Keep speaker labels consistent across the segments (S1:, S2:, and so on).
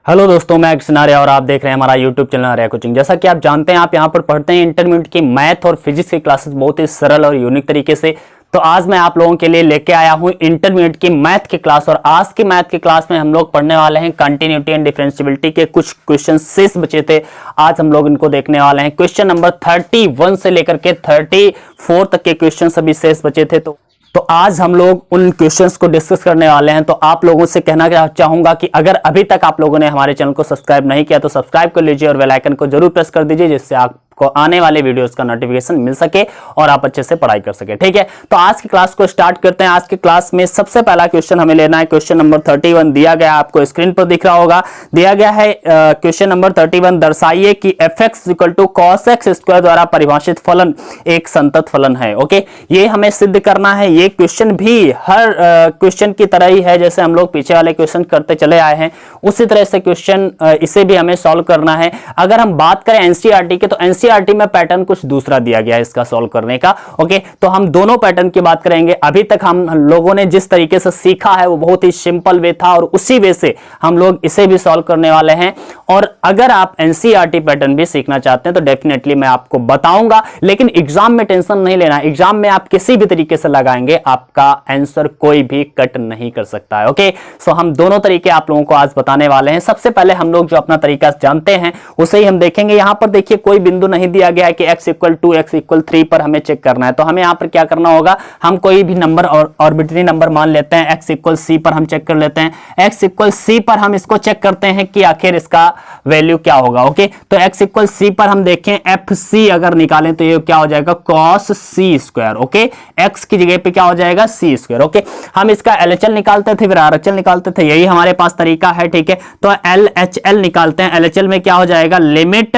S1: Hello दोस्तों, मैं अक्षय आर्या और आप देख रहे हैं हमारा यूट्यूब चैनल आर्या कोचिंग। जैसा कि आप जानते हैं, आप यहां पर पढ़ते हैं इंटरमीडिएट की मैथ और फिजिक्स की क्लासेस बहुत ही सरल और यूनिक तरीके से। तो आज मैं आप लोगों के लिए लेके आया हूं इंटरमीडिएट की मैथ की क्लास। और आज की मैथ की क्लास में हम लोग पढ़ने वाले हैं कंटिन्यूटी एंड डिफरेंशिएबिलिटी के कुछ क्वेश्चन शेष बचे थे। आज हम लोग इनको देखने वाले हैं। क्वेश्चन नंबर 31 से लेकर के 34 तक के क्वेश्चन अभी शेष बचे थे। तो आज हम लोग उन क्वेश्चंस को डिस्कस करने वाले हैं। तो आप लोगों से कहना चाहूंगा कि अगर अभी तक आप लोगों ने हमारे चैनल को सब्सक्राइब नहीं किया तो सब्सक्राइब कर लीजिए और बेल आइकन को जरूर प्रेस कर दीजिए, जिससे आपको आने वाले वीडियोस का नोटिफिकेशन मिल सके और आप अच्छे से पढ़ाई कर सके। ठीक है, तो आज की क्लास को स्टार्ट करते हैं। आज की क्लास में सबसे पहला क्वेश्चन हमें लेना है। क्वेश्चन नंबर 31 दिया गया, आपको स्क्रीन पर दिख रहा होगा। दिया गया है क्वेश्चन नंबर 31, दर्शाइए कि fx = cos x स्क्वायर द्वारा परिभाषित फलन एक संतत फलन है। ओके, ये हमें सिद्ध करना है। ये क्वेश्चन भी हर क्वेश्चन की तरह ही है, जैसे हम लोग पीछे वाले क्वेश्चन करते चले आए हैं उसी तरह से क्वेश्चन इसे भी हमें सॉल्व करना है। अगर हम बात करें एनसीईआरटी के, तो एनसीईआरटी में पैटर्न कुछ दूसरा दिया गया है इसका सॉल्व करने का। ओके, तो हम दोनों पैटर्न की बात करेंगे। अभी तक हम लोगों ने जिस तरीके से सीखा है वो बहुत ही सिंपल वे था और उसी वे से हम लोग इसे भी सॉल्व करने वाले हैं। और अगर आप एनसीईआरटी पैटर्न भी सीखना चाहते हैं तो डेफिनेटली मैं आपको बताऊंगा, लेकिन एग्जाम में टेंशन नहीं लेना। एग्जाम में आप किसी भी तरीके से लगाएंगे, आपका आंसर कोई भी कट नहीं कर सकता है। ओके, सो हम दोनों तरीके आप लोगों को आज बताने वाले हैं। सबसे पहले हम लोग जो अपना तरीका जानते हैं उसे ही हम देखेंगे। यहां पर देखिए कोई बिंदु नहीं दिया गया है कि x = 2 x = 3 पर हमें चेक करना है। तो हमें यहां पर क्या करना होगा, हम कोई भी नंबर और आर्बिट्रेरी नंबर मान लेते हैं। x = c पर हम चेक कर लेते हैं। x = c पर हम इसको चेक करते हैं कि आखिर इसका वैल्यू क्या होगा। ओके, तो x = c पर हम देखें fc अगर निकालें तो ये क्या हो जाएगा, cos c²। ओके, x की जगह पे क्या हो जाएगा, c²। ओके, हम इसका LHL निकालते थे, फिर RHL निकालते थे, यही हमारे पास तरीका है। ठीक है, तो LHL निकालते हैं। LHL में क्या हो जाएगा, limit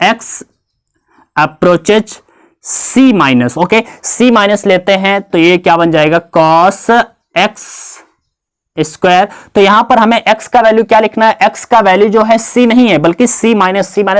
S1: x approaches c-। Okay, c- लेते हैं तो ये क्या बन जाएगा, cos x²। तो यहां पर हमें x का वैल्यू क्या लिखना है, x का वैल्यू जो है c नहीं है बल्कि c-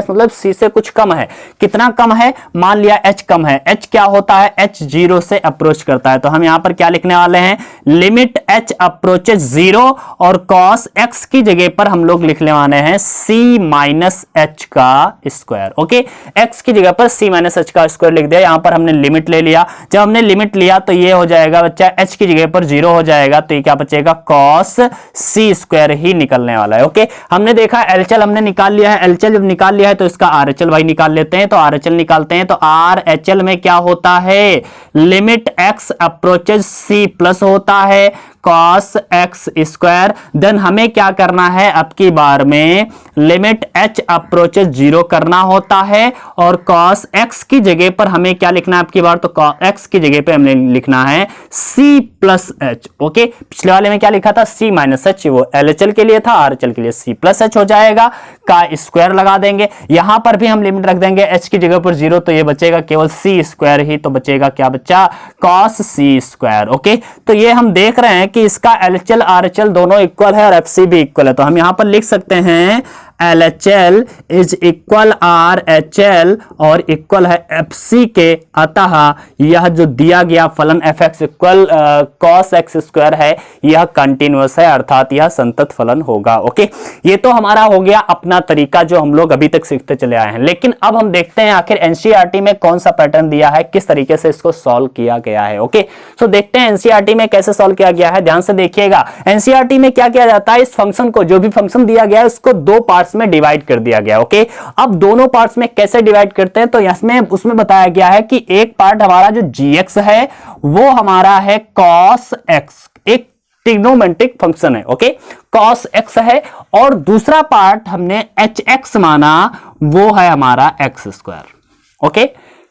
S1: मतलब c से कुछ कम है। कितना कम है, मान लिया h कम है। h क्या होता है, h 0 से अप्रोच करता है। तो हम यहां पर क्या लिखने वाले हैं, लिमिट h अप्रोचेज 0 और cos x की जगह पर हम लोग लिखने वाले हैं c-h का स्क्वायर। ओके, x की जगह पर c-h का स्क्वायर लिख दिया। यहां पर हमने लिमिट ले लिया। जब हमने लिमिट लिया तो ये हो जाएगा बच्चा, h की जगह पर 0 हो जाएगा तो ये क्या बचेगा, cos c² ही निकलने वाला है। ओके, हमने देखा LHL हमने निकाल लिया है। LHL जब निकाल लिया है तो इसका RHL भाई निकाल लेते हैं। तो RHL निकालते हैं तो RHL में क्या होता है, limit x approaches c plus होता है cos x²। देन हमें क्या करना है, अब की बार में लिमिट h अप्रोचेज 0 करना होता है और cos x की जगह पर हमें क्या लिखना है, अब की बार तो cos x की जगह पे हमने लिखना है c+h। ओके, पिछले वाले में क्या लिखा था, c-h, वो LHL के लिए था, RHL के लिए c+h हो जाएगा, का स्क्वायर लगा देंगे। यहां पर भी हम लिमिट रख देंगे h की जगह पर 0, तो ये बचेगा केवल c² ही। तो बचेगा क्या बच्चा, cos c²। ओके, तो ये हम देख रहे हैं कि इसका LHL RHL दोनों इक्वल है और FC भी इक्वल है। तो हम यहां पर लिख सकते हैं LHL = RHL और इक्वल है FC के। अतः यह जो दिया गया फलन fx = cos x² है, यह कंटिन्यूअस है, अर्थात यह संतत फलन होगा। ओके, ये तो हमारा हो गया अपना तरीका जो हम लोग अभी तक सीखते चले आए हैं। लेकिन अब हम देखते हैं आखिर एनसीईआरटी में कौन सा पैटर्न दिया है, किस तरीके से इसको सॉल्व किया गया है। ओके, सो देखते हैं एनसीईआरटी में कैसे सॉल्व किया गया है। ध्यान से देखिएगा, एनसीईआरटी में क्या किया जाता है, इस फंक्शन को, जो भी फंक्शन दिया गया है उसको दो पार्ट्स में डिवाइड कर दिया गया। ओके, अब दोनों पार्ट्स में कैसे डिवाइड करते हैं, तो इसमें उसमें बताया गया है कि एक पार्ट हमारा जो gx है वो हमारा है cos x, एक ट्रिग्नोमेट्रिक फंक्शन है। ओके, cos x है, और दूसरा पार्ट हमने hx माना, वो है हमारा x²। ओके,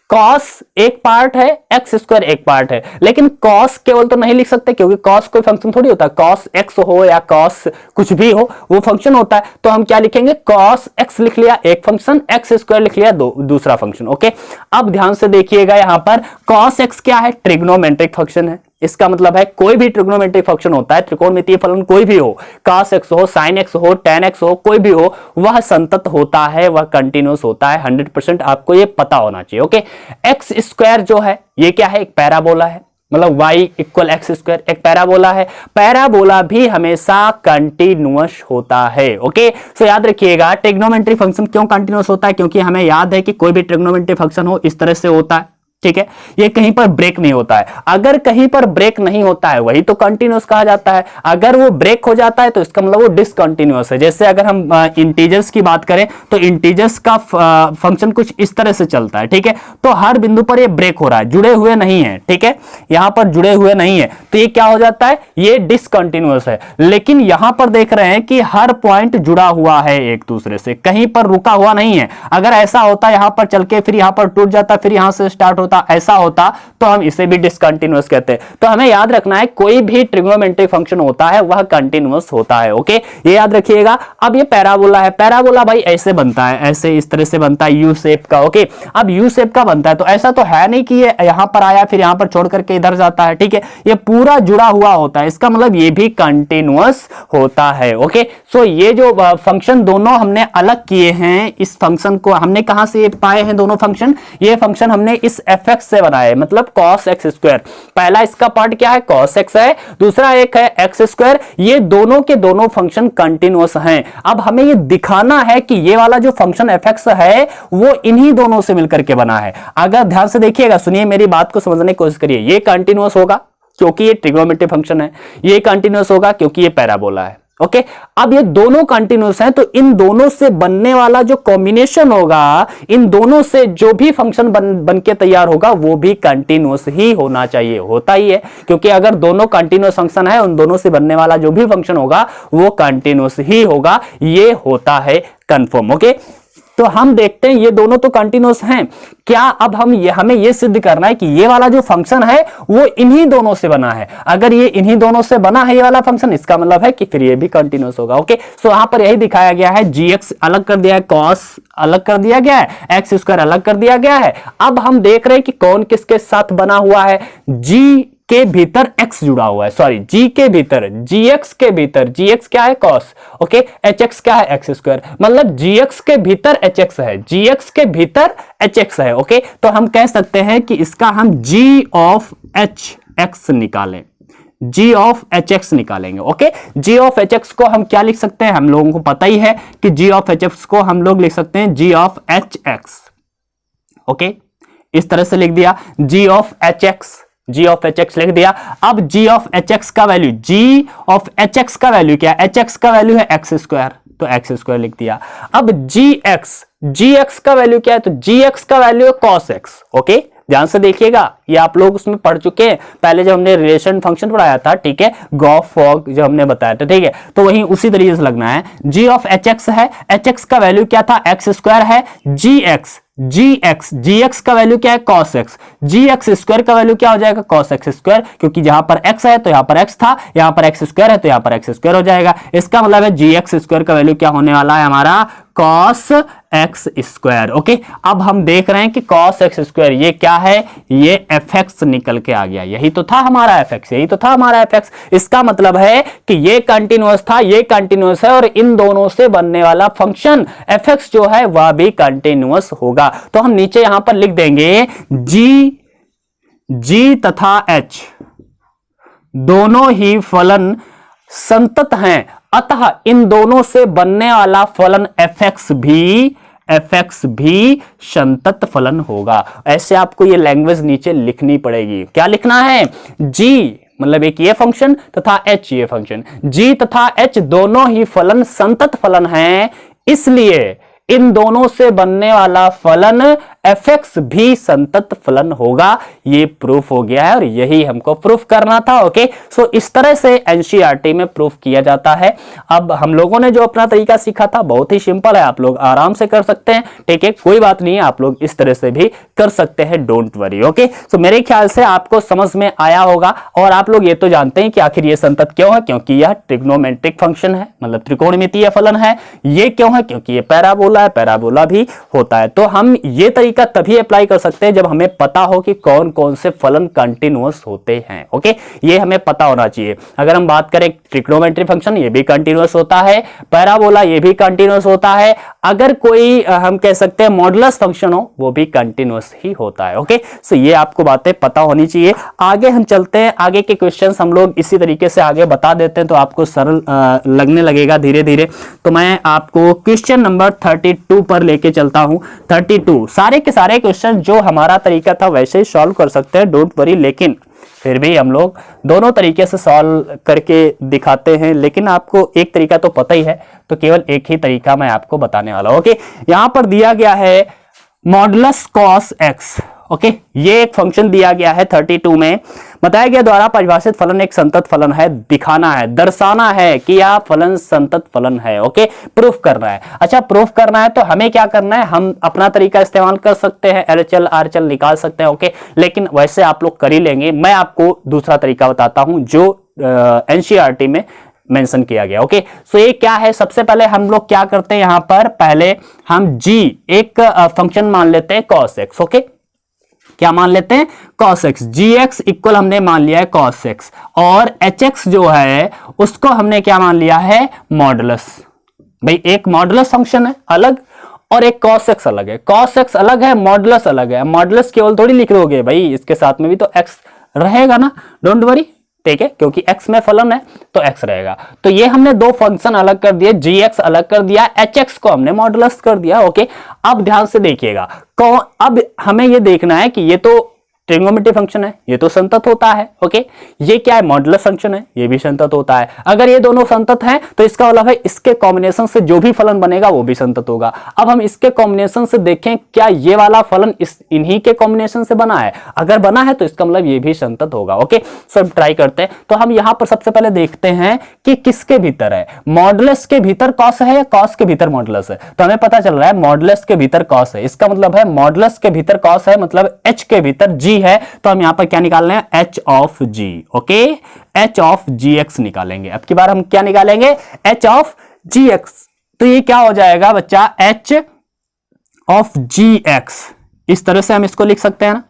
S1: cos एक पार्ट है, x² एक पार्ट है। लेकिन cos केवल तो नहीं लिख सकते, क्योंकि cos कोई फंक्शन थोड़ी होता है। cos x हो या cos कुछ भी हो, वो फंक्शन होता है। तो हम क्या लिखेंगे, cos x लिख लिया एक फंक्शन, x² लिख लिया दूसरा फंक्शन। ओके, अब ध्यान से देखिएगा, यहां पर cos x क्या है, ट्रिग्नोमेट्रिक फंक्शन है। इसका मतलब है कोई भी ट्रिग्नोमेट्रिक फंक्शन होता है, त्रिकोणमितीय फलन कोई भी हो, cos x हो, sin x हो, tan x हो, कोई भी हो, वह संतत होता है, वह कंटिन्यूअस होता है। 100% आपको ये पता होना चाहिए। ओके, x² जो है ये क्या है, एक पैराबोला है। मतलब y इक्वल एक्स स्क्वायर एक पैराबोला है। पैराबोला भी हमेशा कंटिन्यूअस होता है। ओके, सो याद रखिएगा ट्रिग्नोमेट्री फंक्शन क्यों कंटिन्यूअस होता है, क्योंकि हमें याद है कि कोई भी ट्रिग्नोमेट्री फंक्शन हो इस तरह से होता है, ठीक है, ये कहीं पर ब्रेक नहीं होता है। अगर कहीं पर ब्रेक नहीं होता है वही तो कंटिन्यूअस कहा जाता है। अगर वो ब्रेक हो जाता है तो इसका मतलब वो डिसकंटिन्यूअस है। जैसे अगर हम इंटीजर्स की बात करें तो इंटीजर्स का फंक्शन कुछ इस तरह से चलता है, ठीक है, तो हर बिंदु पर ये ब्रेक हो रहा है, जुड़े हुए नहीं है, ठीक है, यहां पर जुड़े हुए नहीं है, तो ये क्या हो जाता है, ये डिसकंटिन्यूअस है। लेकिन यहां पर देख रहे हैं कि हर पॉइंट जुड़ा हुआ है एक दूसरे से, कहीं पर रुका हुआ नहीं है। अगर ऐसा होता यहां पर चल के फिर यहां पर टूट जाता, फिर यहां से स्टार्ट ऐसा होता तो हम इसे भी डिसकंटिन्यूअस कहते हैं। तो हमें याद रखना है कोई भी ट्रिग्नोमेट्रिक फंक्शन होता है वह कंटिन्यूअस होता है। ओके, ये याद रखिएगा। अब ये पैराबोला है, पैराबोला भाई ऐसे बनता है, ऐसे इस तरह से बनता है यू शेप का। ओके, अब यू शेप का बनता है तो ऐसा तो है नहीं कि ये यहां पर आया फिर यहां पर छोड़ करके इधर जाता है, ठीक है, ये पूरा जुड़ा हुआ होता है, इसका मतलब ये भी कंटिन्यूअस होता है। ओके, सो ये जो फंक्शन दोनों हमने अलग किए हैं, इस फंक्शन को हमने कहां से पाए हैं दोनों फंक्शन, ये फंक्शन हमने इस fx से बनाए, मतलब cos x स्क्वायर। पहला इसका पार्ट क्या है, cos x है, दूसरा एक है x स्क्वायर। ये दोनों के दोनों फंक्शन कंटिन्यूअस हैं। अब हमें ये दिखाना है कि ये वाला जो फंक्शन fx है वो इन्हीं दोनों से मिलकर के बना है। अगर ध्यान से देखिएगा, सुनिए मेरी बात को समझने की कोशिश करिए, ये कंटिन्यूअस होगा क्योंकि ये ट्रिग्नोमेट्री फंक्शन है, ये कंटिन्यूअस होगा क्योंकि ये पैराबोला है। ओके, अब ये दोनों कंटिन्यूअस हैं तो इन दोनों से बनने वाला जो कॉम्बिनेशन होगा, इन दोनों से जो भी फंक्शन बन के तैयार होगा वो भी कंटिन्यूअस ही होना चाहिए, होता ही है, क्योंकि अगर दोनों कंटिन्यूअस फंक्शन है उन दोनों से बनने वाला जो भी फंक्शन होगा वो कंटिन्यूअस ही होगा, ये होता है कंफर्म। ओके, तो हम देखते हैं ये दोनों तो कंटिन्यूअस हैं क्या। अब हमें ये सिद्ध करना है कि ये वाला जो फंक्शन है वो इन्हीं दोनों से बना है। अगर ये इन्हीं दोनों से बना है ये वाला फंक्शन, इसका मतलब है कि फिर ये भी कंटिन्यूअस होगा। ओके, सो यहां पर यही दिखाया गया है, gx अलग कर दिया है, cos अलग कर दिया गया है, एक्स स्क्वायर अलग कर दिया गया है। अब हम देख रहे हैं कि कौन किसके साथ बना हुआ है, g के भीतर x जुड़ा हुआ है, सॉरी g के भीतर, gx के भीतर, gx क्या है cos, ओके, hx क्या है x स्क्वायर, मतलब gx के भीतर hx है, gx के भीतर hx है। ओके, तो हम कह सकते हैं कि इसका हम g ऑफ hx निकालें, g ऑफ hx निकालेंगे। ओके, g ऑफ hx को हम क्या लिख सकते हैं, हम लोगों को पता ही है कि g ऑफ hx को हम लोग लिख सकते हैं g ऑफ hx। ओके, इस तरह से लिख दिया, g of hx, g of hx लिख दिया। अब g ऑफ hx का वैल्यू, g ऑफ hx का वैल्यू क्या है, hx का वैल्यू है x स्क्वायर, तो x स्क्वायर लिख दिया। अब gx का वैल्यू क्या है, तो gx का वैल्यू है cos x। ओके, ध्यान से देखिएगा, ये आप लोग उसमें पढ़ चुके हैं पहले जब हमने रिलेशन फंक्शन पढ़ाया था, ठीक है, गॉफ फॉग जो हमने बताया था, ठीक है, तो वही उसी तरीके से लगना है। g ऑफ hx है, hx का वैल्यू क्या था, x स्क्वायर है, gx का वैल्यू क्या है, cos x, gx स्क्वायर का वैल्यू क्या हो जाएगा, cos x स्क्वायर, क्योंकि जहां पर x है तो यहां पर x था, यहां पर x स्क्वायर है तो यहां पर x स्क्वायर हो जाएगा। इसका मतलब है gx स्क्वायर का वैल्यू क्या होने वाला है हमारा, cos x स्क्वायर। ओके, अब हम देख रहे हैं कि cos x स्क्वायर ये क्या है, ये fx निकल के आ गया, यही तो था हमारा fx, यही तो था हमारा fx। इसका मतलब है कि ये कंटिन्यूअस था, ये कंटिन्यूअस है, और इन दोनों से बनने वाला फंक्शन fx जो है वह भी कंटिन्यूअस होगा। तो हम नीचे यहां पर लिख देंगे g तथा h दोनों ही फलन संतत हैं, अतः इन दोनों से बनने वाला फलन fx भी संतत फलन होगा। ऐसे आपको ये लैंग्वेज नीचे लिखनी पड़ेगी। क्या लिखना है, g मतलब एक ये फंक्शन तथा h ये फंक्शन, g तथा h दोनों ही फलन संतत फलन हैं, इसलिए इन दोनों से बनने वाला फलन fx भी संतत फलन होगा। ये प्रूफ हो गया है और यही हमको प्रूफ करना था। ओके, सो इस तरह से एनसीईआरटी में प्रूफ किया जाता है। अब हम लोगों ने जो अपना तरीका सीखा था बहुत ही सिंपल है, आप लोग आराम से कर सकते हैं, ठीक है, कोई बात नहीं है, आप लोग इस तरह से भी कर सकते हैं, डोंट वरी। ओके, सो मेरे ख्याल से आपको समझ में आया होगा, और आप लोग ये तो जानते हैं कि आखिर ये संतत क्यों है, क्योंकि यह ट्रिग्नोमेट्रिक फंक्शन है, मतलब त्रिकोणमितीय फलन है। ये क्यों है, क्योंकि ये पैराबोला है, पैराबोला भी होता है। तो हम ये तरीका तभी अप्लाई कर सकते हैं जब हमें पता हो कि कौन कौन से फलन कंटिन्यूअस होते हैं। ओके, ये हमें पता होना चाहिए। अगर हम बात करें ट्रिग्नोमेट्री फंक्शन, ये भी कंटिन्यूअस होता है, पैराबोला ये भी कंटिन्यूअस होता है, अगर कोई हम कह सकते हैं मॉडुलस फंक्शन हो वो भी कंटिन्यूअस ही होता है। ओके, सो ये आपको बातें पता होनी चाहिए। आगे हम चलते हैं, आगे के क्वेश्चंस हम लोग इसी तरीके से आगे बता देते हैं तो आपको सरल लगने लगेगा धीरे धीरे। तो मैं आपको क्वेश्चन नंबर 32 पर लेके चलता हूं। 32 सारे के सारे क्वेश्चन जो हमारा तरीका था वैसे ही सॉल्व कर सकते हैं, डोंट वरी, लेकिन फिर भी हम लोग दोनों तरीके से सॉल्व करके दिखाते हैं। लेकिन आपको एक तरीका तो पता ही है, तो केवल एक ही तरीका मैं आपको बताने वाला हूं। ओके, यहां पर दिया गया है मॉडुलस कॉस एक्स। ओके, ये एक फंक्शन दिया गया है 32 में, बताया गया द्वारा परिभाषित फलन एक संतत फलन है, दिखाना है, दर्शाना है कि यह फलन संतत फलन है। ओके, प्रूफ करना है। अच्छा, प्रूफ करना है तो हमें क्या करना है, हम अपना तरीका इस्तेमाल कर सकते हैं, एलएचएल आरएचएल निकाल सकते हैं। ओके, लेकिन वैसे आप लोग कर ही लेंगे। मैं आपको दूसरा तरीका बताता हूं जो एनसीईआरटी में मेंशन किया गया। ओके, सो ये क्या है, सबसे पहले हम लोग क्या करते हैं, यहां पर पहले हम जी एक फंक्शन मान लेते हैं cos x। ओके, क्या मान लेते हैं, cos x, gx इक्वल हमने मान लिया है cos x, और hx जो है उसको हमने क्या मान लिया है, मॉडुलस। भाई एक मॉडुलस फंक्शन है अलग और एक cos x अलग है, cos x अलग है, मॉडुलस अलग है। मॉडुलस केवल थोड़ी लिख दोगे भाई, इसके साथ में भी तो x रहेगा ना, डोंट वरी, ठीक है, क्योंकि x में फलन है तो x रहेगा। तो ये हमने दो फंक्शन अलग कर दिए, gx अलग कर दिया, hx को हमने मॉडुलस कर दिया। ओके, अब ध्यान से देखिएगा, अब हमें ये देखना है कि ये तो ट्रिग्नोमेट्री फंक्शन है, ये तो संतत होता है। ओके, ये क्या है, मॉडुलस फंक्शन है, ये भी संतत होता है। अगर ये दोनों संतत हैं तो इसका मतलब है इसके कॉम्बिनेशन से जो भी फलन बनेगा वो भी संतत होगा। अब हम इसके कॉम्बिनेशन से देखें क्या ये वाला फलन इन्हीं के कॉम्बिनेशन से बना है, अगर बना है तो इसका मतलब ये भी संतत होगा। ओके, सो अब ट्राई करते हैं। तो हम यहां पर सबसे पहले देखते हैं कि किसके भीतर है, मॉडुलस के भीतर कॉस है या कॉस के भीतर मॉडुलस है। तो हमें पता चल रहा है मॉडुलस के भीतर कॉस है, इसका मतलब है मॉडुलस के भीतर कॉस है, मतलब h के भीतर g है। तो हम यहां पर क्या निकाल रहे हैं, h of g। Okay, h of gx निकालेंगे। अब की बार हम क्या निकालेंगे, h ऑफ gx। तो ये क्या हो जाएगा बच्चा, h ऑफ gx, इस तरह से हम इसको लिख सकते हैं ना।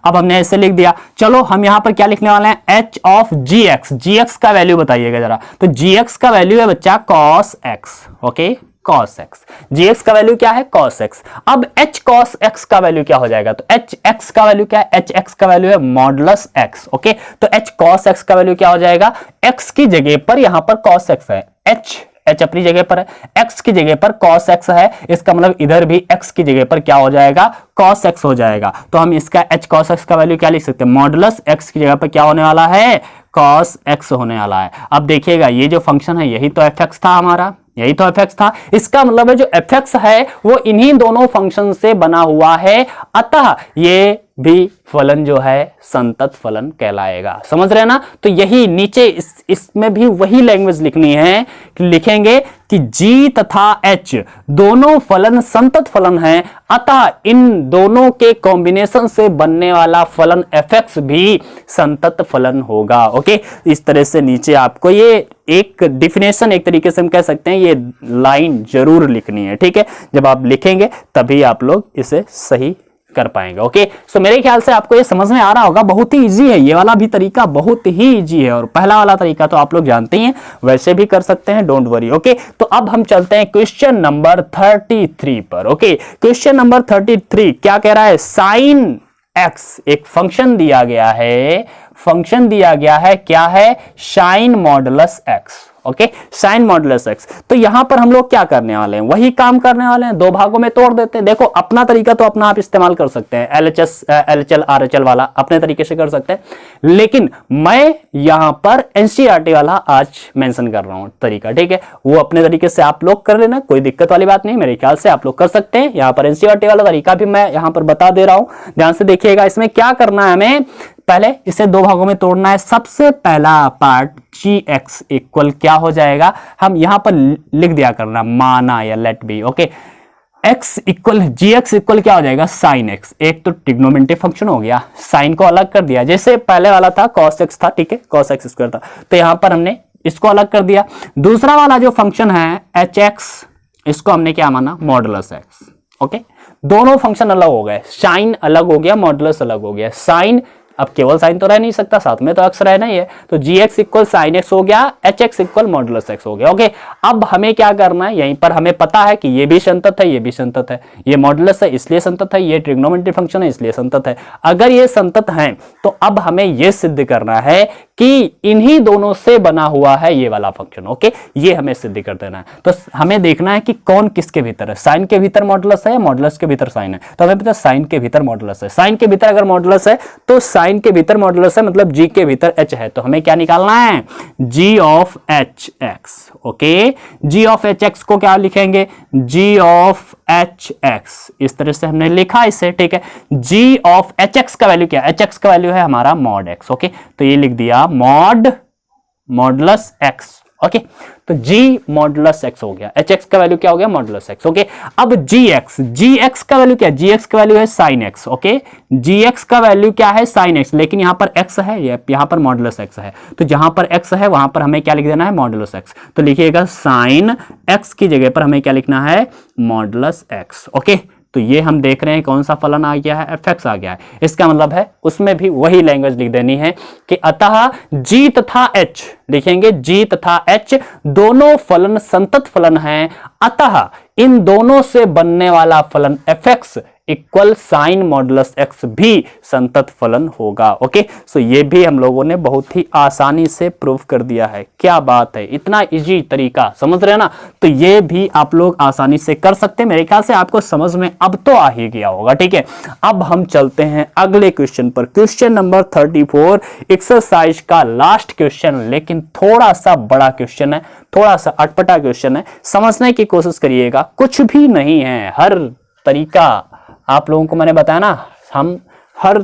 S1: अब हमने ऐसे लिख दिया, चलो हम यहां पर क्या लिखने वाले हैं, h ऑफ gx। gx का वैल्यू बताइएगा जरा, तो gx का वैल्यू है बच्चा cos x। Okay, cos x, gx का वैल्यू क्या है, cos x। अब h cos x का वैल्यू क्या हो जाएगा, तो h x का वैल्यू क्या है, h x का वैल्यू है मॉडुलस x। ओके, तो h cos x का वैल्यू क्या हो जाएगा, x की जगह पर यहां पर cos x है, h अपनी जगह पर है, x की जगह पर cos x है, इसका मतलब इधर भी x की जगह पर क्या हो जाएगा, cos x हो जाएगा। तो हम इसका h cos x का वैल्यू क्या लिख सकते हैं, मॉडुलस x की जगह पर क्या होने वाला है, cos x होने वाला है। अब देखिएगा ये जो फंक्शन है यही तो f था हमारा, यही तो f था। इसका मतलब है जो f है वो इन्हीं दोनों फंक्शन से बना हुआ है, अतः ये भी फलन जो है संतत फलन कहलाएगा। समझ रहे हैं ना। तो यही नीचे इसमें भी वही लैंग्वेज लिखनी है कि लिखेंगे कि g तथा h दोनों फलन संतत फलन हैं, अतः इन दोनों के कॉम्बिनेशन से बनने वाला फलन f भी संतत फलन होगा। ओके, इस तरह से नीचे आपको ये एक डिफिनेशन, एक तरीके से हम कह सकते हैं, ये लाइन जरूर लिखनी है। ठीक है, जब आप लिखेंगे तभी आप लोग इसे सही कर पाएंगे। ओके, सो मेरे ख्याल से आपको ये समझ में आ रहा होगा, बहुत ही इजी है ये वाला भी तरीका, बहुत ही इजी है। और पहला वाला तरीका तो आप लोग जानते ही हैं, वैसे भी कर सकते हैं, डोंट वरी। ओके, तो अब हम चलते हैं क्वेश्चन नंबर 33 पर। ओके, क्वेश्चन नंबर 33 क्या कह रहा है, साइन एक्स एक फंक्शन दिया गया है, फंक्शन दिया गया है, क्या है, sine modulus x. Okay, sine modulus x. तो यहां पर हम लोग क्या करने वाले हैं, वही काम करने वाले हैं, दो भागों में तोड़ देते हैं। देखो अपना तरीका तो अपना आप इस्तेमाल कर सकते हैं, एलएचएल आरएचएल वाला अपने तरीके से कर सकते हैं, लेकिन मैं यहां पर एनसीईआरटी वाला आज मेंशन कर रहा हूं तरीका। ठीक है, वो अपने तरीके से आप लोग कर लेना, कोई दिक्कत वाली बात नहीं, मेरे ख्याल से आप लोग कर सकते हैं। यहां पर एनसीईआरटी वाला तरीका भी मैं यहां पर बता दे रहा हूं, ध्यान से देखिएगा। इसमें क्या करना है, हमें पहले इसे दो भागों में तोड़ना है। सबसे पहला पार्ट gx इक्वल क्या हो जाएगा, हम यहां पर लिख दिया करना, माना या let be. Okay, x equal gx equal क्या हो जाएगा, साइन x। एक तो ट्रिग्नोमेट्री फंक्शन हो गया, साइन को अलग कर दिया, जैसे पहले वाला था cos x था, ठीक है, cos x स्क्वायर था, तो यहां पर हमने इसको अलग कर दिया। दूसरा वाला जो फंक्शन है hx, इसको हमने क्या माना, मॉडुलस x। ओके, दोनों फंक्शन अलग हो गए, साइन अलग हो गया, मॉडुलस अलग हो गया। साइन, अब केवल साइन तो रह नहीं सकता, साथ में तो एक्स रहना ही है, तो जी एक्स इक्वल साइन एक्स हो गया, H x equal modulus x हो गया। ओके, अब हमें क्या करना है, यहीं पर हमें पता है कि ये भी संतत है, ये भी संतत है, ये मॉडुलस है इसलिए संतत है, ये ट्रिग्नोमेट्री फंक्शन है इसलिए संतत है। अगर ये संतत हैं तो अब हमें ये सिद्ध करना है कि इन्हीं दोनों से बना हुआ है ये वाला फंक्शन। ओके, ये हमें सिद्ध कर देना है। तो हमें देखना है कि कौन किसके भीतर है, साइन के भीतर मॉडुलस है या मॉडुलस के भीतर साइन है। तो हमें पता है साइन के भीतर मॉडुलस है, साइन के भीतर अगर मॉडुलस है तो साइन के भीतर मॉडुलस है, मतलब जी के भीतर एच है। तो हमें क्या निकालना है, G of H X. Okay, G of H X को क्या लिखेंगे, जी ऑफ एच एक्स, इस तरह से हमने लिखा इसे। ठीक है, जी ऑफ एच एक्स का वैल्यू क्या है, एच एक्स का वैल्यू है हमारा मॉड एक्स। ओके, तो ये लिख दिया मॉडुलस एक्स। ओके, तो g मॉडुलस x हो गया, एच एक्स का वैल्यू क्या हो गया, मॉडुलस x। ओके, अब जी एक्स का वैल्यू क्या है, जी एक्स का वैल्यू है साइन x। ओके, जी एक्स का वैल्यू क्या है, साइन x, लेकिन यहां पर x है, यहां पर मॉडुलस x है, तो जहां पर x है वहां पर हमें क्या लिख देना है, मॉडुलस x। तो लिखिएगा साइन x की जगह पर हमें क्या लिखना है, मॉडुलस x। ओके, तो ये हम देख रहे हैं कौन सा फलन आ गया है, एफ आ गया है। इसका मतलब है उसमें भी वही लैंग्वेज लिख देनी है कि अतः g तथा h, लिखेंगे g तथा h दोनों फलन संतत फलन हैं, अतः इन दोनों से बनने वाला फलन f equal sine modulus x भी संतत फलन होगा। ओके, सो ये भी हम लोगों ने बहुत ही आसानी से प्रूव कर दिया है। क्या बात है, इतना इजी तरीका, समझ रहे हैं ना। तो ये भी आप लोग आसानी से कर सकते हैं, मेरे ख्याल से आपको समझ में अब तो आ ही गया होगा। ठीक है, अब हम चलते हैं अगले क्वेश्चन पर, क्वेश्चन नंबर 34, एक्सरसाइज का लास्ट क्वेश्चन, लेकिन थोड़ा सा बड़ा क्वेश्चन है, थोड़ा सा अटपटा क्वेश्चन है, समझने की कोशिश करिएगा। कुछ भी नहीं है, हर तरीका आप लोगों को मैंने बताया ना, हम हर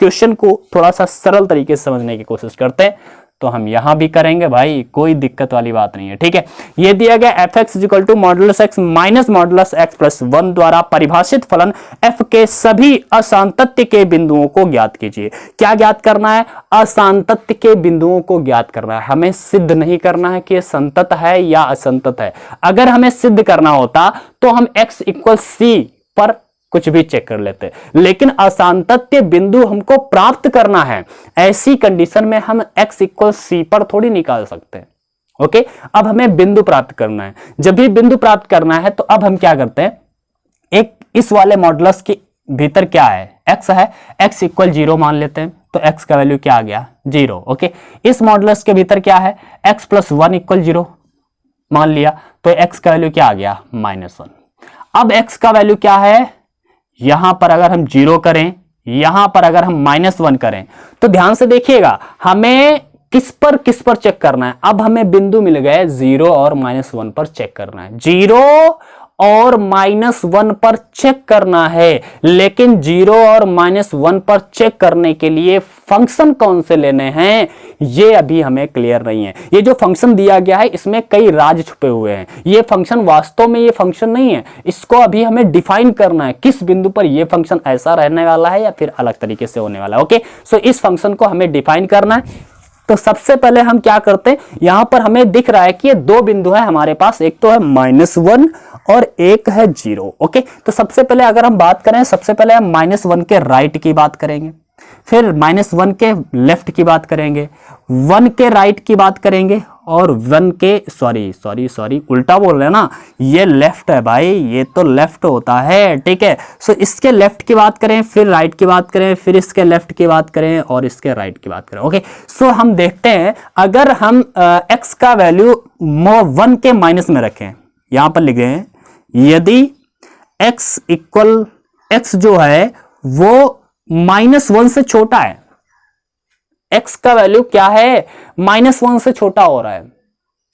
S1: क्वेश्चन को थोड़ा सा सरल तरीके से समझने की कोशिश करते हैं, तो हम यहां भी करेंगे भाई, कोई दिक्कत वाली बात नहीं है। ठीक है, ये दिया गया f x equal to modulus x minus modulus x plus 1 द्वारा परिभाषित फलन एफ के सभी असांतत्य के बिंदुओं को ज्ञात कीजिए। क्या ज्ञात करना है, असांतत्य के बिंदुओं को ज्ञात करना है, हमें सिद्ध नहीं करना है कि ये संतत है या असंतत है। अगर हमें सिद्ध करना होता तो हम एक्स इक्वल सी पर कुछ भी चेक कर लेते, लेकिन असांतत्य बिंदु हमको प्राप्त करना है, ऐसी कंडीशन में हम x इक्वल सी पर थोड़ी निकाल सकते हैं। ओके, अब हमें बिंदु प्राप्त करना है, जब भी बिंदु प्राप्त करना है तो अब हम क्या करते हैं, एक इस वाले मॉडुलस के भीतर क्या है, x है, x इक्वल 0 मान लेते हैं, तो x का वैल्यू क्या आ गया, 0। ओके, इस मॉडुलस के भीतर क्या है, x प्लस 1 इक्वल 0 मान लिया, तो x का वैल्यू क्या आ गया, -1। अब x का वैल्यू क्या है, यहां पर अगर हम 0 करें, यहां पर अगर हम -1 करें, तो ध्यान से देखिएगा हमें किस पर चेक करना है। अब हमें बिंदु मिल गए 0 और -1 पर चेक करना है, 0 और -1 पर चेक करना है, लेकिन 0 और -1 पर चेक करने के लिए फंक्शन कौन से लेने हैं ये अभी हमें क्लियर नहीं है। ये जो फंक्शन दिया गया है इसमें कई राज छुपे हुए हैं, ये फंक्शन वास्तव में ये फंक्शन नहीं है, इसको अभी हमें डिफाइन करना है किस बिंदु पर ये फंक्शन ऐसा रहने वाला है या फिर अलग तरीके से होने वाला है। ओके, सो इस फंक्शन को हमें डिफाइन करना है। तो सबसे पहले हम क्या करते हैं, यहां पर हमें दिख रहा है कि ये दो बिंदु है हमारे पास, एक तो है -1 और एक है 0। ओके, तो सबसे पहले अगर हम बात करें, सबसे पहले हम -1 के राइट की बात करेंगे, फिर -1 के लेफ्ट की बात करेंगे, 1 के राइट की बात करेंगे, और 1 के सॉरी उल्टा बोल रहे हैं ना, ये लेफ्ट है भाई, ये तो लेफ्ट होता है। ठीक है, सो इसके लेफ्ट की बात करें, फिर राइट की बात करें, फिर इसके लेफ्ट की बात करें और इसके राइट की बात करें। ओके, सो हम देखते हैं अगर हम x का वैल्यू 1 के माइनस में रखें, यहां पर लिखे हैं यदि x जो है वो -1 से छोटा है, x का वैल्यू क्या है, -1 से छोटा हो रहा है।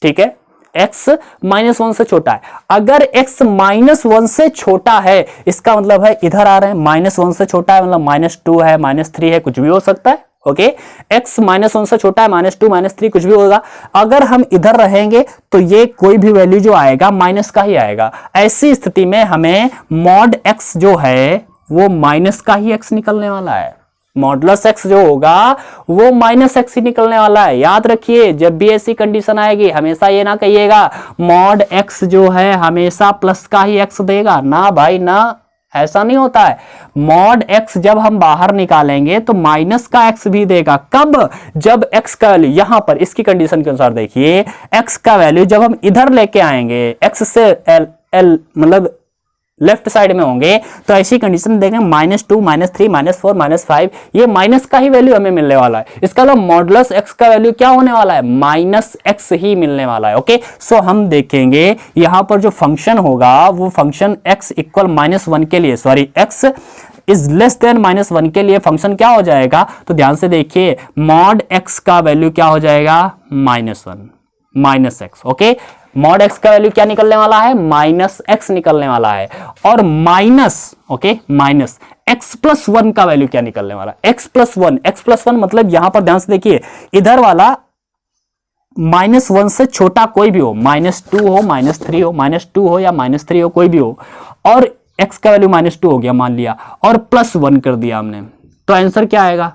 S1: ठीक है, x -1 से छोटा है, अगर x -1 से छोटा है इसका मतलब है इधर आ रहे हैं, -1 से छोटा है मतलब -2 है, -3 है, कुछ भी हो सकता है। ओके, x -1 से छोटा है, -2 -3 कुछ भी होगा। अगर हम इधर रहेंगे तो ये कोई भी वैल्यू जो आएगा माइनस का ही आएगा। ऐसी स्थिति में हमें मॉड x जो है वो माइनस का ही x निकलने वाला है, मॉडुलस x जो होगा वो -x ही निकलने वाला है। याद रखिए, जब भी ऐसी कंडीशन आएगी हमेशा ये ना कहिएगा मॉड x जो है हमेशा प्लस का ही x देगा, ना भाई ना, ऐसा नहीं होता है। मॉड x जब हम बाहर निकालेंगे तो माइनस का x भी देगा। कब? जब x का वैल्यू यहां पर इसकी कंडीशन के अनुसार देखिए, x का वैल्यू जब हम इधर लेके आएंगे, x से l मतलब लेफ्ट साइड में होंगे, तो ऐसी कंडीशन देखें -2 -3 -4 -5, ये माइनस का ही वैल्यू हमें मिलने वाला है। इसका मतलब मॉडुलस x का वैल्यू क्या होने वाला है? -x ही मिलने वाला है। ओके, सो हम देखेंगे यहां पर जो फंक्शन होगा वो फंक्शन x इक्वल -1 के लिए, sorry x is less than -1 के लिए फंक्शन क्या हो जाएगा? तो ध्यान से देखिए, मॉड x का वैल्यू क्या हो जाएगा? -1 -x। ओके, मॉड x का वैल्यू क्या निकलने वाला है? -x निकलने वाला है। और माइनस x+1 का वैल्यू क्या निकलने वाला है? x+1 मतलब यहां पर ध्यान से देखिए, इधर वाला -1 से छोटा कोई भी हो, -2 हो, -3 हो, -2 हो या -3 हो, कोई भी हो, और x का वैल्यू -2 हो गया मान लिया, और +1 कर दिया हमने, तो आंसर क्या आएगा?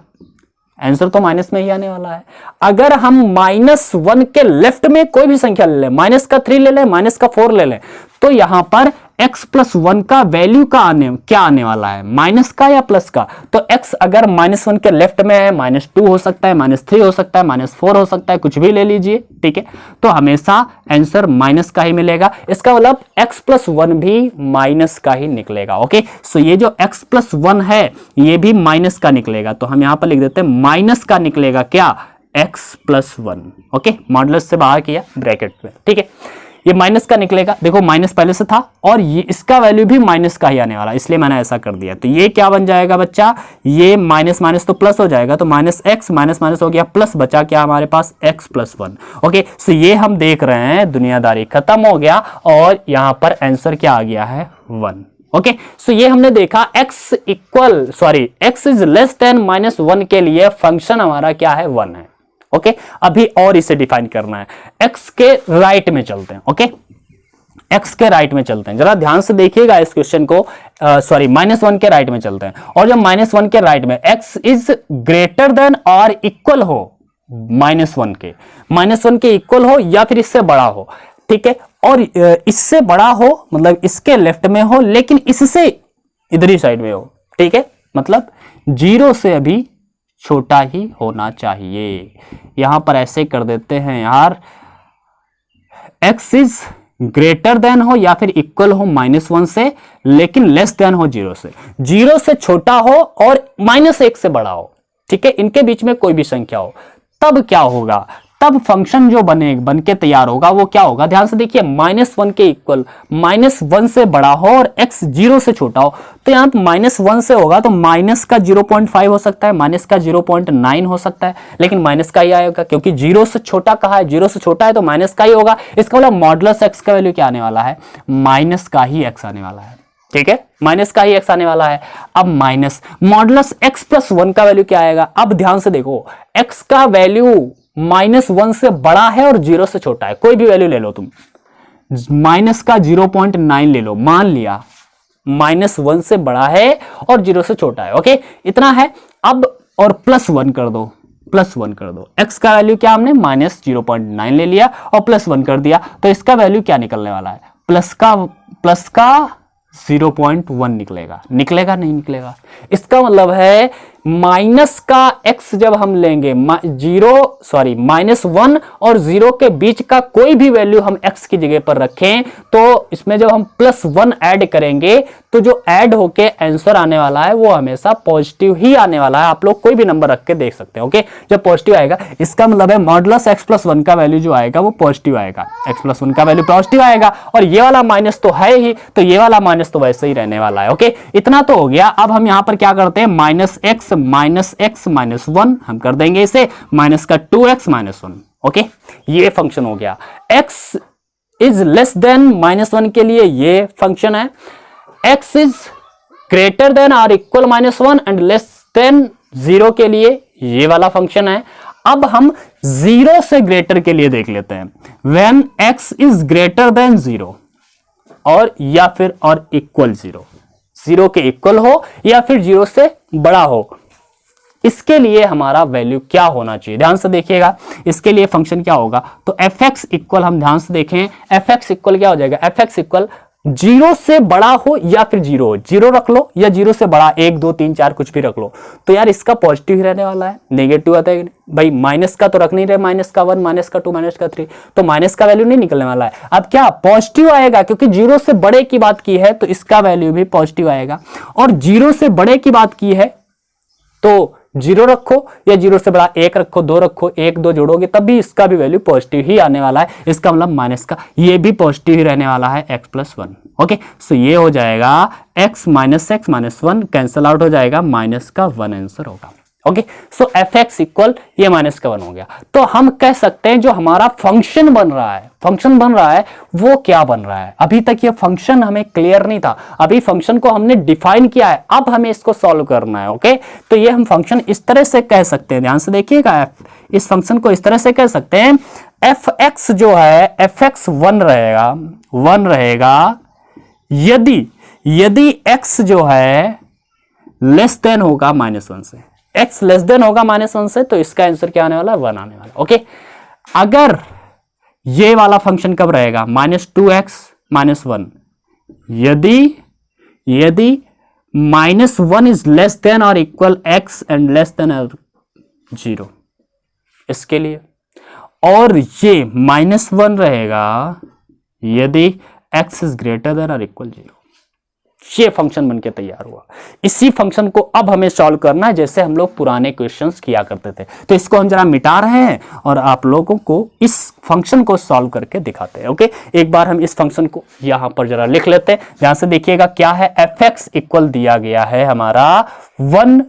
S1: आंसर तो माइनस में ही आने वाला है। अगर हम -1 के लेफ्ट में कोई भी संख्या ले लें, -3 ले लें, -4 ले लें, तो यहां पर x+1 का वैल्यू क्या आने वाला है? माइनस का या प्लस का? तो x अगर -1 के लेफ्ट में है, -2 हो सकता है, -3 हो सकता है, -4 हो सकता है, कुछ भी ले लीजिए, ठीक है, तो हमेशा आंसर माइनस का ही मिलेगा। इसका मतलब x+1 भी माइनस का ही निकलेगा। ओके, सो ये जो x+1 है ये भी माइनस का निकलेगा, तो हम यहां पर लिख देते हैं माइनस का निकलेगा क्या? x+1। ओके, मॉडुलस से बाहर किया ब्रैकेट में, ठीक है, ये माइनस का निकलेगा। देखो माइनस पहले से था और ये इसका वैल्यू भी माइनस का ही आने वाला, इसलिए मैंने ऐसा कर दिया। तो ये क्या बन जाएगा बच्चा? ये माइनस माइनस तो प्लस हो जाएगा, तो -x माइनस हो गया, प्लस बचा क्या हमारे पास? x+1। ओके, सो ये हम देख रहे हैं दुनियादारी खत्म हो गया और यहां पर आंसर क्या आ गया है? 1। ओके, सो ये हमने देखा x इज लेस देन -1 के लिए फंक्शन हमारा क्या है? 1 है। ओके, अभी और इसे डिफाइन करना है। x के राइट में चलते हैं। ओके, x के राइट में चलते हैं, जरा ध्यान से देखिएगा इस क्वेश्चन को। -1 के राइट में चलते हैं, और जब -1 के राइट में x इज ग्रेटर देन और इक्वल हो -1 के इक्वल हो या फिर इससे बड़ा हो, ठीक है, और इससे बड़ा हो मतलब इसके लेफ्ट में हो, लेकिन इससे इधर ही साइड में हो, ठीक है, मतलब 0 से अभी छोटा ही होना चाहिए। यहां पर ऐसे कर देते हैं यार, x इज ग्रेटर देन हो या फिर इक्वल हो -1 से, लेकिन लेस देन हो 0 से, 0 से छोटा हो और -1 से बड़ा हो, ठीक है, इनके बीच में कोई भी संख्या हो, तब क्या होगा? तब फंक्शन जो बन के तैयार होगा वो क्या होगा? ध्यान से देखिए, -1 के इक्वल, -1 से बड़ा हो और x 0 से छोटा हो, तो यहां -1 से होगा तो माइनस का 0.5 हो सकता है, माइनस का 0.9 हो सकता है, लेकिन माइनस का ही आएगा क्योंकि 0 से छोटा कहा है, 0 से छोटा है तो माइनस का ही होगा। इसका मतलब मॉडुलस x का वैल्यू क्या आने वाला है? माइनस का ही x आने वाला है, ठीक है, माइनस का ही x आने वाला है। अब माइनस मॉडुलस x+1 का वैल्यू क्या आएगा? अब ध्यान से देखो, x का वैल्यू -1 से बड़ा है और 0 से छोटा है, कोई भी वैल्यू ले लो तुम, माइनस का 0.9 ले लो, मान लिया -1 से बड़ा है और 0 से छोटा है। ओके, इतना है। अब और +1 कर दो, x का वैल्यू क्या हमने -0.9 ले लिया और +1 कर दिया, तो इसका वैल्यू क्या निकलने वाला है? प्लस का 0.1 निकलेगा नहीं निकलेगा। इसका मतलब है माइनस का x जब हम लेंगे -1 और 0 के बीच का कोई भी वैल्यू हम x की जगह पर रखें, तो इसमें जब हम +1 ऐड करेंगे तो जो ऐड होके आंसर आने वाला है वो हमेशा पॉजिटिव ही आने वाला है। आप लोग कोई भी नंबर रख के देख सकते हैं। ओके, जब पॉजिटिव आएगा इसका मतलब है मॉडुलस x+1 का वैल्यू जो आएगा वो पॉजिटिव आएगा, x+1 का वैल्यू पॉजिटिव आएगा, और ये वाला माइनस तो है ही, तो ये वाला माइनस तो वैसे ही रहने वाला है। ओके, इतना तो हो गया। अब हम यहां पर क्या करते हैं? -x -1 हम कर देंगे इसे, माइनस का 2x -1। ओके, ये फंक्शन हो गया। x इज लेस देन -1 के लिए ये फंक्शन है, x इज ग्रेटर देन और इक्वल -1 एंड लेस देन 0 के लिए ये वाला फंक्शन है। अब हम 0 से ग्रेटर के लिए देख लेते हैं, when x is greater than 0 और या फिर और इक्वल 0 के इक्वल हो या फिर 0 से बड़ा हो, इसके लिए हमारा वैल्यू क्या होना चाहिए? ध्यान से देखिएगा, इसके लिए फंक्शन क्या होगा? तो fx इक्वल, हम ध्यान से देखें, fx इक्वल क्या हो जाएगा? fx इक्वल जीरो से बड़ा हो या फिर जीरो हो, जीरो रख लो या जीरो से बड़ा 1 2 3 4 कुछ भी रख लो, तो यार इसका पॉजिटिव ही रहने वाला है, नेगेटिव आता है भाई। माइनस का तो रख नहीं रहे, माइनस का 1 माइनस का 2 माइनस का 3, तो माइनस का वैल्यू नहीं निकलने वाला है। अब क्या पॉजिटिव आएगा, क्योंकि जीरो से बड़े की बात की है तो इसका वैल्यू भी पॉजिटिव आएगा, और जीरो से बड़े की बात की है तो जीरो रखो या जीरो से बड़ा 1 रखो, 2 रखो, 1 2 जोड़ोगे तब भी इसका भी वैल्यू पॉजिटिव ही आने वाला है। इसका मतलब माइनस का ये भी पॉजिटिव ही रहने वाला है, x+1। ओके, सो ये हो जाएगा x -1 कैंसल आउट हो जाएगा, माइनस का 1 आंसर होगा। ओके, सो fx इक्वल ये माइनस का 1 हो गया। तो हम कह सकते हैं जो हमारा फंक्शन बन रहा है वो क्या बन रहा है। अभी तक ये फंक्शन हमें क्लियर नहीं था, अभी फंक्शन को हमने डिफाइन किया है, अब हमें इसको सॉल्व करना है। ओके, तो ये हम फंक्शन इस तरह से कह सकते हैं, ध्यान से देखिएगा, इस फंक्शन को इस तरह से कह सकते हैं, fx जो है fx 1 रहेगा यदि x जो है लेस देन होगा -1 से, x लेस देन होगा -1 से, तो इसका आंसर क्या आने वाला है, 1 आने वाला। ओके, अगर ये वाला फंक्शन कब रहेगा, -2x -1, यदि -1 इज लेस देन और equal x and less than 0 इसके लिए, और ये -1 रहेगा यदि x इज ग्रेटर देन और इक्वल 0। ये फंक्शन बनके तैयार हुआ। इसी फंक्शन को अब हमें सॉल्व करना है जैसे हम लोग पुराने क्वेश्चंस किया करते थे। तो इसको हम जरा मिटा रहे हैं और आप लोगों को इस फंक्शन को सॉल्व करके दिखाते हैं। ओके, एक बार हम इस फंक्शन को यहां पर जरा लिख लेते हैं, ध्यान से देखिएगा क्या है। fx इक्वल दिया गया है हमारा 1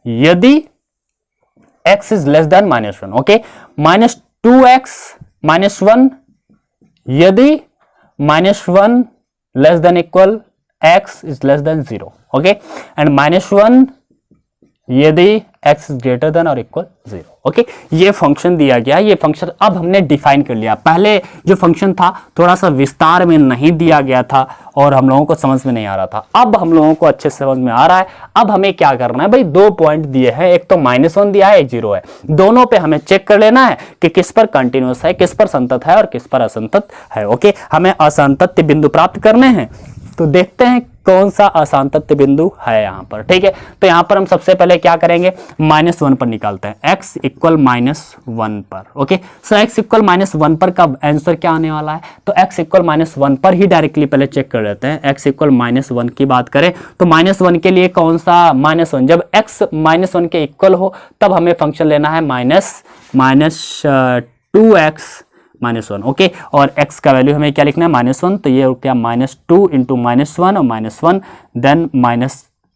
S1: यदि x is less than -1। Okay, -2x -1 यदि -1 less than equal x is less than 0, okay, and -1 यदि x is greater than or equal 0। Okay, ये फंक्शन दिया गया, ये फंक्शन अब हमने डिफाइन कर लिया। पहले जो फंक्शन था थोड़ा सा विस्तार में नहीं दिया गया था और हम लोगों को समझ में नहीं आ रहा था, अब हम लोगों को अच्छे से समझ में आ रहा है। अब हमें क्या करना है भाई, 2 पॉइंट दिए हैं, एक तो -1 दिया है, एक 0 है, दोनों पे हमें चेक कर लेना है कि किस पर कंटिन्यूअस है, किस पर संतत है और किस पर असंतत है। ओके, हमें असंतत बिंदु प्राप्त करने हैं, तो देखते हैं कौन सा असांतत्य बिंदु है यहां पर। ठीक है, तो यहां पर हम सबसे पहले क्या करेंगे, -1 पर निकालते हैं, x इक्वल -1 पर। ओके, सो x इक्वल -1 पर का आंसर क्या आने वाला है, तो x इक्वल -1 पर ही डायरेक्टली पहले चेक कर लेते हैं। x इक्वल -1 की बात करें तो -1 के लिए कौन सा -1, जब x -1 के इक्वल हो तब हमें फंक्शन लेना है -2x -1। ओके, और x का वैल्यू हमें क्या लिखना है, -1, तो ये क्या -2 इंटू -1 और -1 देन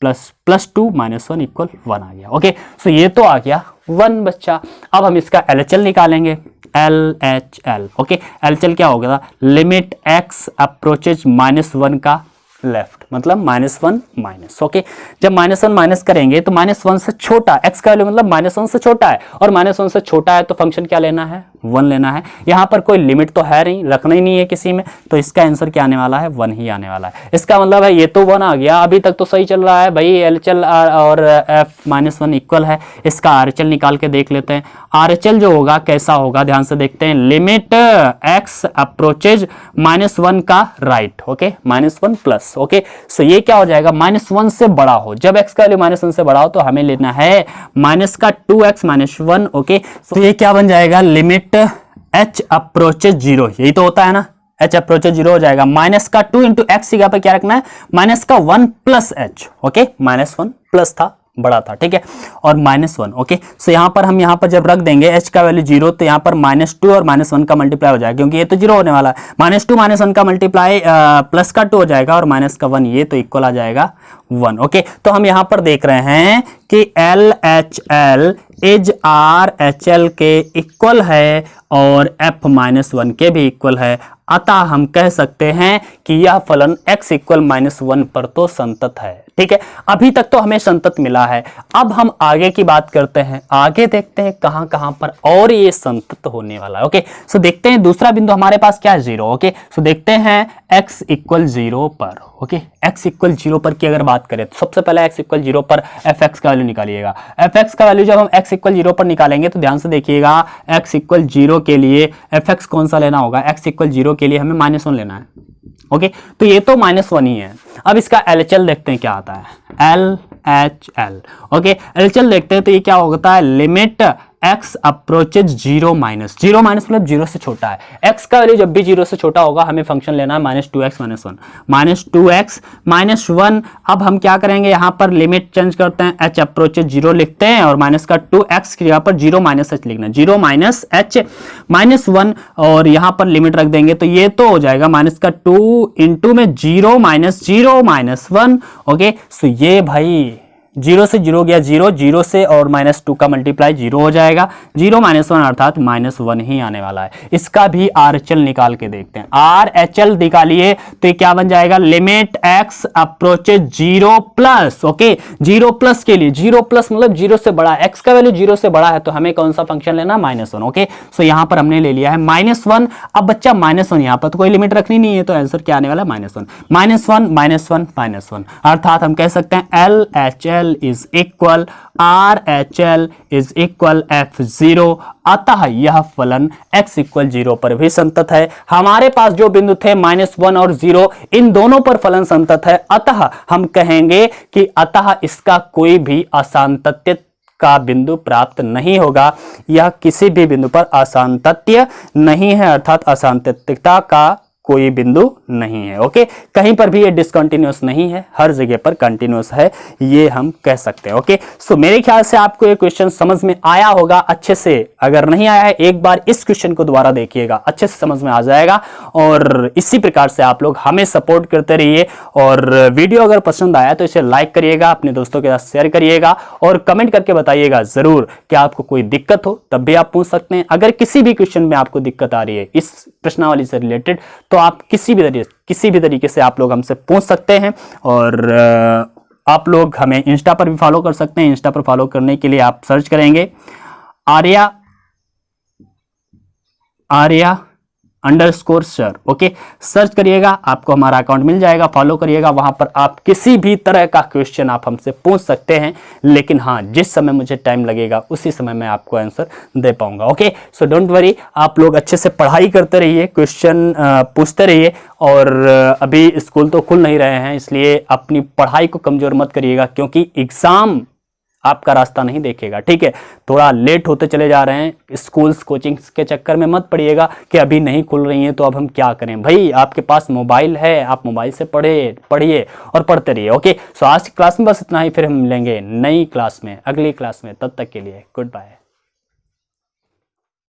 S1: +2 -1 इक्वल 1 आ गया। ओके, सो ये तो आ गया 1 बच्चा। अब हम इसका LHL निकालेंगे, LHL। ओके, LHL क्या होगा, लिमिट x अप्रोचेज -1 का लेफ्ट, मतलब -1 माइनस। ओके, जब -1 माइनस करेंगे तो -1 से छोटा, x का वैल्यू मतलब -1 से छोटा है, और -1 से छोटा है तो फंक्शन क्या लेना है, 1 लेना है। यहाँ पर कोई लिमिट तो है नहीं, रखना ही नहीं है किसी में, तो इसका आंसर क्या आने वाला है, 1 ही आने वाला है। इसका मतलब है ये तो 1 आ गया, अभी तक तो सही चल रहा है भाई। LHL और f-1 इक्वल है, इसका RHL निकाल के देख लेते हैं। RHL जो होगा कैसा होगा, ध्यान से देखते हैं, लिमिट x अप्रोचेज -1 का राइट। Okay, -1 plus. ओके, सो ये क्या हो जाएगा, -1 से बड़ा हो, जब x का वैल्यू -1 से बड़ा हो तो हमें लेना है माइनस का 2x -1। ओके, तो ये क्या बन जाएगा, लिमिट h अप्रोचेज 0, यही तो होता है ना, h अप्रोचेज 0 हो जाएगा। माइनस का 2 इंटू एक्स की जगह पर क्या रखना है, माइनस का 1 प्लस h। ओके, -1 प्लस था, बड़ा था, ठीक है, और -1। ओके, सो यहाँ पर हम यहाँ पर जब रख देंगे h का वैल्यू 0 तो यहाँ पर -2 और -1 का मल्टीप्लाई हो जाएगा, क्योंकि ये तो 0 होने वाला है। -2 -1 का मल्टीप्लाई प्लस का 2 हो जाएगा और माइनस का 1, ये तो इक्वल आ जाएगा 1। ओके, तो हम यहाँ पर देख रहे हैं कि LHL इज RHL के इक्वल है और f-1 के भी इक्वल है, अतः हम कह सकते हैं कि यह फलन x इक्वल -1 पर तो संतत है। ठीक है, अभी तक तो हमें संतत मिला है, अब हम आगे की बात करते हैं, आगे देखते हैं कहां कहां पर और ये संतत होने वाला है। ओके, सो देखते हैं दूसरा बिंदु हमारे पास क्या है, 0। ओके, सो देखते हैं x इक्वल 0 पर। ओके, x इक्वल 0 पर की अगर बात करें तो सबसे पहले x इक्वल 0 पर fx का वैल्यू निकालिएगा। fx का वैल्यू जब हम x इक्वल 0 पर निकालेंगे तो ध्यान से देखिएगा, x इक्वल 0 के लिए fx कौन सा लेना होगा, x इक्वल 0 के लिए हमें -1 लेना है। ओके, तो ये तो -1 ही है। अब इसका LHL देखते हैं क्या आता है, LHL। ओके, LHL देखते हैं तो ये क्या होता है, limit x approaches 0 minus, 0 minus मतलब 0 से छोटा है। x का वैल्यू जब भी 0 से छोटा होगा हमें फंक्शन लेना है -2x -1। अब हम क्या करेंगे, यहां पर लिमिट चेंज करते हैं, h अप्रोचेज 0 लिखते हैं और माइनस का 2x की जगह पर 0 माइनस h लिखना है, 0 माइनस h -1 और यहां पर लिमिट रख देंगे तो ये तो हो जाएगा माइनस का 2 इंटू में 0 माइनस 1। ओके, सो ये भाई 0 से 0 गया 0, 0 से और -2 का मल्टीप्लाई 0 हो जाएगा, 0 -1 अर्थात -1 ही आने वाला है। इसका भी RHL निकाल के देखते हैं, RHL निकालिए तो ये क्या बन जाएगा, limit x approaches 0 plus. Okay, 0 plus के लिए 0 प्लस मतलब 0 से बड़ा, x का वैल्यू 0 से बड़ा है तो हमें कौन सा फंक्शन लेना, -1। ओके, सो यहां पर हमने ले लिया है -1। अब बच्चा -1, यहां पर तो कोई लिमिट रखनी नहीं है तो आंसर क्या आने वाला है, -1 अर्थात हम कह सकते हैं LHL is equal RHL is equal F0। अतः यह फलन x इक्वल 0 पर भी संतत है। हमारे पास जो बिंदु थे -1 और 0, इन दोनों पर फलन संतत है, अतः हम कहेंगे कि अतः इसका कोई भी असांतत्य का बिंदु प्राप्त नहीं होगा। यह किसी भी बिंदु पर असांतत्य नहीं है, अर्थात असांतत्यता का कोई बिंदु नहीं है। ओके, कहीं पर भी ये डिसकंटिन्यूअस नहीं है, हर जगह पर कंटिन्यूअस है, ये हम कह सकते हैं। ओके, सो मेरे ख्याल से आपको ये क्वेश्चन समझ में आया होगा अच्छे से। अगर नहीं आया है एक बार इस क्वेश्चन को दोबारा देखिएगा, अच्छे से समझ में आ जाएगा। और इसी प्रकार से आप लोग हमें सपोर्ट करते रहिए और वीडियो अगर पसंद आया तो इसे लाइक करिएगा, अपने दोस्तों के साथ शेयर करिएगा और कमेंट करके बताइएगा जरूर कि आपको कोई दिक्कत हो तब भी आप पूछ सकते हैं। अगर किसी भी क्वेश्चन में आपको दिक्कत आ रही है इस प्रश्नावली से रिलेटेड तो आप किसी भी तरीके से आप लोग हमसे पूछ सकते हैं। और आप लोग हमें इंस्टा पर भी फॉलो कर सकते हैं। इंस्टा पर फॉलो करने के लिए आप सर्च करेंगे आर्या _सर। ओके, सर्च करिएगा, आपको हमारा अकाउंट मिल जाएगा, फॉलो करिएगा। वहां पर आप किसी भी तरह का क्वेश्चन आप हमसे पूछ सकते हैं, लेकिन हाँ, जिस समय मुझे टाइम लगेगा उसी समय मैं आपको आंसर दे पाऊंगा। ओके, सो डोंट वरी, आप लोग अच्छे से पढ़ाई करते रहिए, क्वेश्चन पूछते रहिए। और अभी स्कूल तो खुल नहीं रहे हैं, इसलिए अपनी पढ़ाई को कमजोर मत करिएगा, क्योंकि एग्जाम आपका रास्ता नहीं देखेगा। ठीक है, थोड़ा लेट होते चले जा रहे हैं, स्कूल्स कोचिंग्स के चक्कर में मत पड़िएगा कि अभी नहीं खुल रही हैं तो अब हम क्या करें। भाई, आपके पास मोबाइल है, आप मोबाइल से पढ़िए और पढ़ते रहिए। ओके, सो आज की क्लास में बस इतना ही, फिर हम मिलेंगे नई क्लास में, अगली क्लास में। तब तक के लिए गुड बाय।